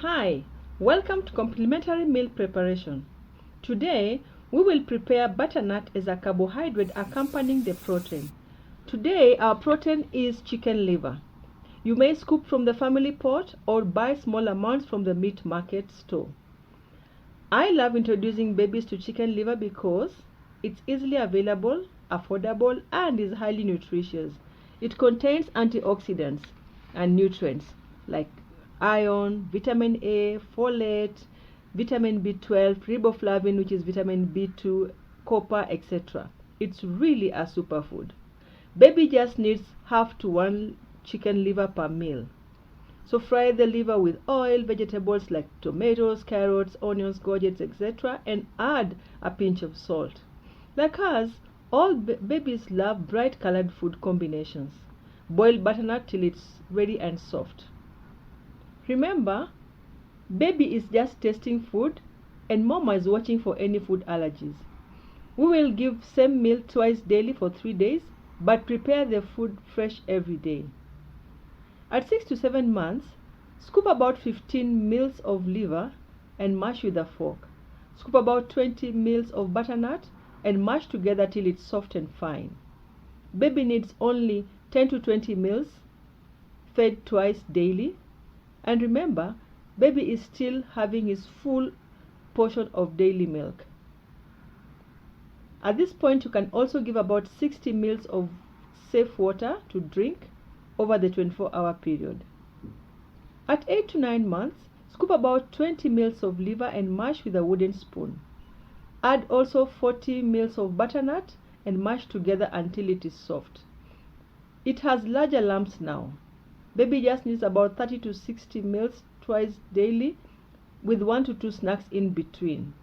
Hi, welcome to Complementary Meal Preparation. Today, we will prepare butternut as a carbohydrate accompanying the protein. Today, our protein is chicken liver. You may scoop from the family pot or buy small amounts from the meat market store. I love introducing babies to chicken liver because it's easily available, affordable, and is highly nutritious. It contains antioxidants and nutrients like iron, vitamin A, folate, vitamin B12, riboflavin, which is vitamin B2, copper, etc. It's really a superfood. Baby just needs half to one chicken liver per meal. So fry the liver with oil, vegetables like tomatoes, carrots, onions, courgettes, etc. and add a pinch of salt. Like us, all babies love bright colored food combinations. Boil butternut till it's ready and soft. Remember, baby is just tasting food and mama is watching for any food allergies. We will give same meal twice daily for 3 days, but prepare the food fresh every day. At 6 to 7 months, scoop about 15 mils of liver and mash with a fork. Scoop about 20 mils of butternut and mash together till it's soft and fine. Baby needs only 10 to 20 mils, fed twice daily. And remember, baby is still having his full portion of daily milk. At this point, you can also give about 60 mils of safe water to drink over the 24-hour period. At 8 to 9 months, scoop about 20 mils of liver and mash with a wooden spoon. Add also 40 mils of butternut and mash together until it is soft. It has larger lumps now. Baby just needs about 30 to 60 mils twice daily with 1 to 2 snacks in between.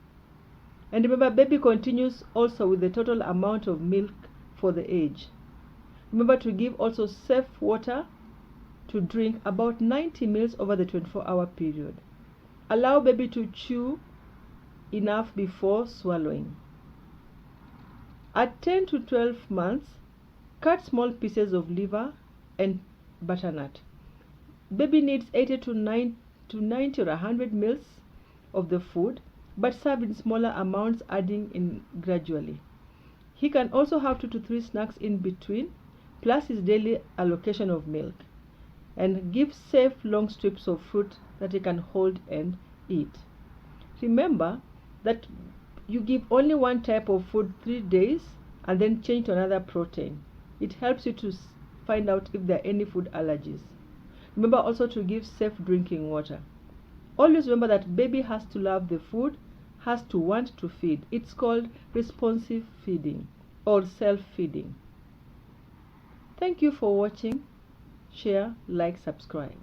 And remember, baby continues also with the total amount of milk for the age. Remember to give also safe water to drink about 90 mils over the 24-hour period. Allow baby to chew enough before swallowing. At 10 to 12 months, cut small pieces of liver and butternut. Baby needs 80 to 90 or 100 mils of the food, but serve in smaller amounts, adding in gradually. He can also have 2 to 3 snacks in between, plus his daily allocation of milk. And give safe long strips of fruit that he can hold and eat. Remember that you give only one type of food 3 days and then change to another protein. It helps you to find out if there are any food allergies. Remember also to give safe drinking water. Always remember that baby has to love the food, has to want to feed. It's called responsive feeding or self-feeding. Thank you for watching. Share, like, subscribe.